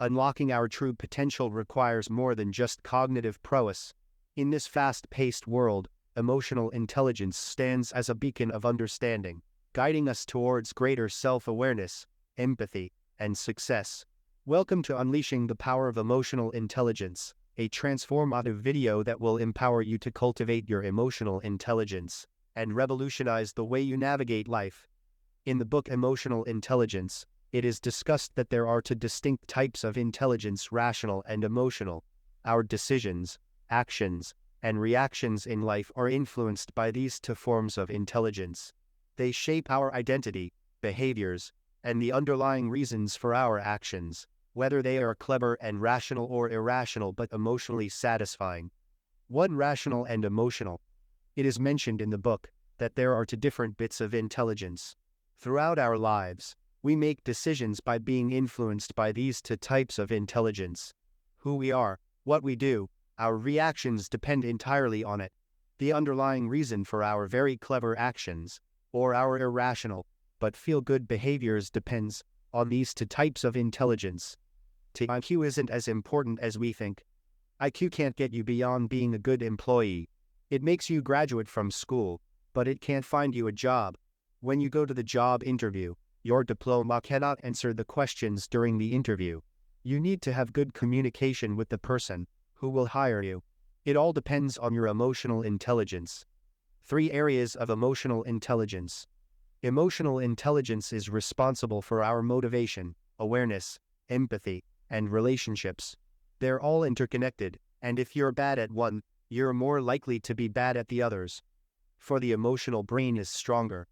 Unlocking our true potential requires more than just cognitive prowess. In this fast-paced world, emotional intelligence stands as a beacon of understanding, guiding us towards greater self-awareness, empathy, and success. Welcome to Unleashing the Power of Emotional Intelligence, a transformative video that will empower you to cultivate your emotional intelligence and revolutionize the way you navigate life. In the book Emotional Intelligence, it is discussed that there are two distinct types of intelligence: rational and emotional. Our decisions, actions, and reactions in life are influenced by these two forms of intelligence. They shape our identity, behaviors, and the underlying reasons for our actions, whether they are clever and rational or irrational but emotionally satisfying. 1. Rational and emotional. It is mentioned in the book that there are two different bits of intelligence. Throughout our lives, we make decisions by being influenced by these two types of intelligence. Who we are, what we do, our reactions depend entirely on it. The underlying reason for our very clever actions, or our irrational, but feel-good behaviors depends on these two types of intelligence. IQ isn't as important as we think. IQ can't get you beyond being a good employee. It makes you graduate from school, but it can't find you a job. When you go to the job interview, your diploma cannot answer the questions during the interview. You need to have good communication with the person who will hire you. It all depends on your emotional intelligence. 3 areas of emotional intelligence. Emotional intelligence is responsible for our motivation, awareness, empathy, and relationships. They're all interconnected, and if you're bad at one, you're more likely to be bad at the others. For the emotional brain is stronger.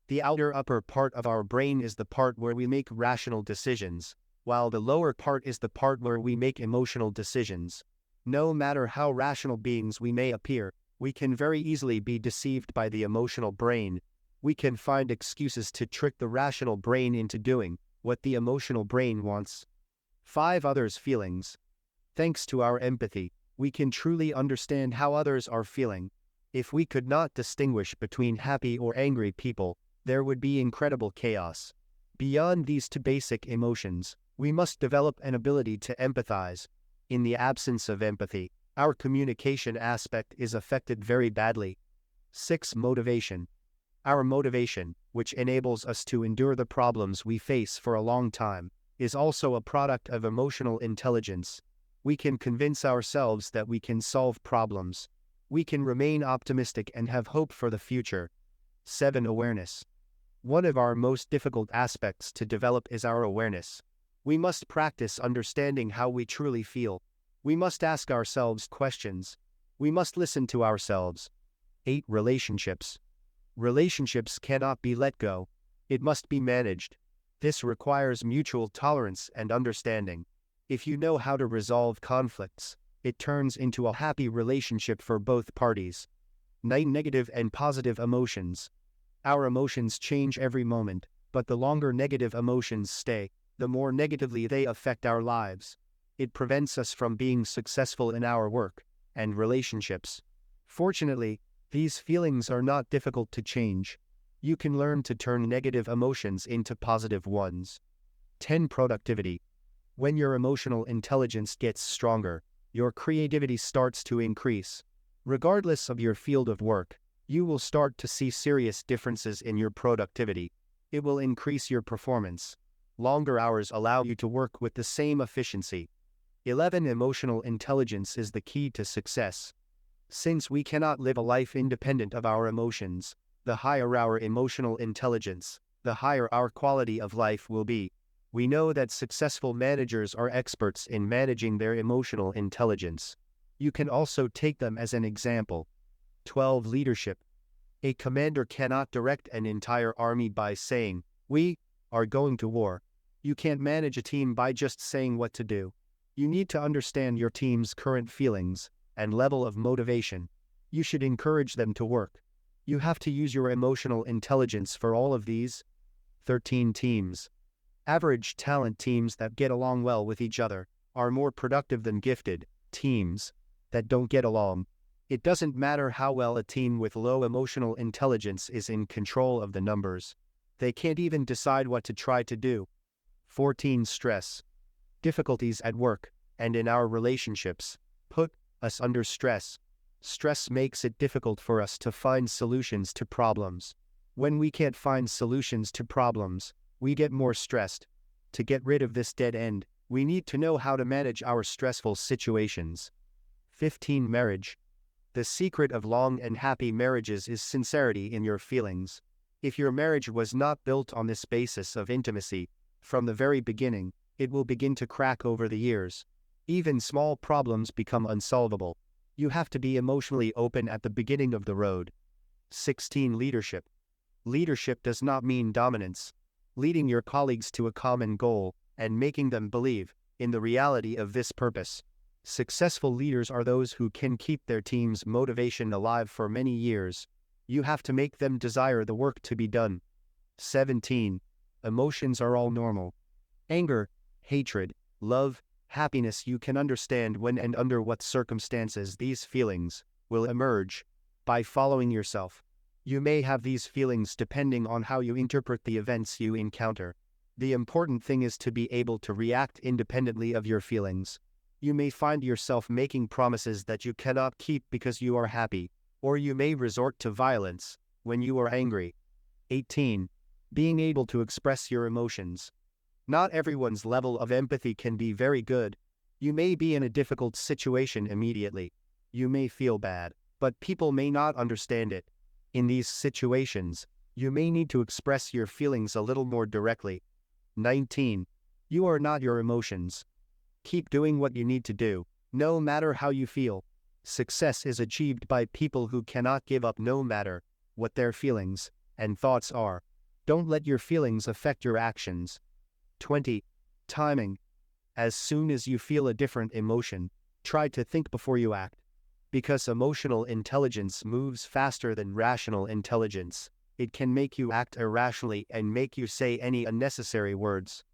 The outer upper part of our brain is the part where we make rational decisions, while the lower part is the part where we make emotional decisions. No matter how rational beings we may appear, we can very easily be deceived by the emotional brain. We can find excuses to trick the rational brain into doing what the emotional brain wants. 5 others' feelings. Thanks to our empathy, we can truly understand how others are feeling. If we could not distinguish between happy or angry people, there would be incredible chaos. Beyond these two basic emotions, we must develop an ability to empathize. In the absence of empathy, our communication aspect is affected very badly. 6. Motivation. Our motivation, which enables us to endure the problems we face for a long time, is also a product of emotional intelligence. We can convince ourselves that we can solve problems. We can remain optimistic and have hope for the future. 7. Awareness. One of our most difficult aspects to develop is our awareness. We must practice understanding how we truly feel. We must ask ourselves questions. We must listen to ourselves. 8. Relationships. Relationships cannot be let go. It must be managed. This requires mutual tolerance and understanding. If you know how to resolve conflicts, it turns into a happy relationship for both parties. 9. Negative and positive emotions. Our emotions change every moment, but the longer negative emotions stay, the more negatively they affect our lives. It prevents us from being successful in our work and relationships. Fortunately, these feelings are not difficult to change. You can learn to turn negative emotions into positive ones. 10. Productivity. When your emotional intelligence gets stronger, your creativity starts to increase. Regardless of your field of work, you will start to see serious differences in your productivity. It will increase your performance. Longer hours allow you to work with the same efficiency. 11. Emotional intelligence is the key to success. Since we cannot live a life independent of our emotions, the higher our emotional intelligence, the higher our quality of life will be. We know that successful managers are experts in managing their emotional intelligence. You can also take them as an example. 12. Leadership. A commander cannot direct an entire army by saying, "We are going to war." You can't manage a team by just saying what to do. You need to understand your team's current feelings and level of motivation. You should encourage them to work. You have to use your emotional intelligence for all of these. 13. Teams. Average talent teams that get along well with each other are more productive than gifted teams that don't get along. It doesn't matter how well a team with low emotional intelligence is in control of the numbers. They can't even decide what to try to do. 14. Stress. Difficulties at work and in our relationships put us under stress. Stress makes it difficult for us to find solutions to problems. When we can't find solutions to problems, we get more stressed. To get rid of this dead end, we need to know how to manage our stressful situations. 15. Marriage. The secret of long and happy marriages is sincerity in your feelings. If your marriage was not built on this basis of intimacy, from the very beginning, it will begin to crack over the years. Even small problems become unsolvable. You have to be emotionally open at the beginning of the road. 16. Leadership. Leadership does not mean dominance. Leading your colleagues to a common goal, and making them believe in the reality of this purpose. Successful leaders are those who can keep their team's motivation alive for many years. You have to make them desire the work to be done. 17. Emotions are all normal. Anger, hatred, love, happiness. You can understand when and under what circumstances these feelings will emerge. By following yourself, you may have these feelings depending on how you interpret the events you encounter. The important thing is to be able to react independently of your feelings. You may find yourself making promises that you cannot keep because you are happy, or you may resort to violence when you are angry. 18. Being able to express your emotions. Not everyone's level of empathy can be very good. You may be in a difficult situation immediately. You may feel bad, but people may not understand it. In these situations, you may need to express your feelings a little more directly. 19. You are not your emotions. Keep doing what you need to do, no matter how you feel. Success is achieved by people who cannot give up no matter what their feelings and thoughts are. Don't let your feelings affect your actions. 20. Timing. As soon as you feel a different emotion, try to think before you act. Because emotional intelligence moves faster than rational intelligence, it can make you act irrationally and make you say any unnecessary words.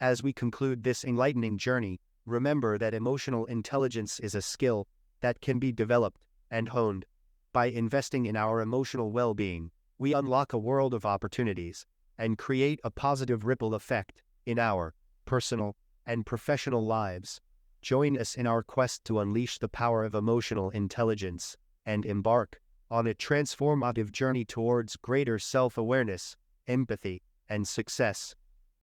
As we conclude this enlightening journey, remember that emotional intelligence is a skill that can be developed and honed. By investing in our emotional well-being, we unlock a world of opportunities and create a positive ripple effect in our personal and professional lives. Join us in our quest to unleash the power of emotional intelligence and embark on a transformative journey towards greater self-awareness, empathy, and success.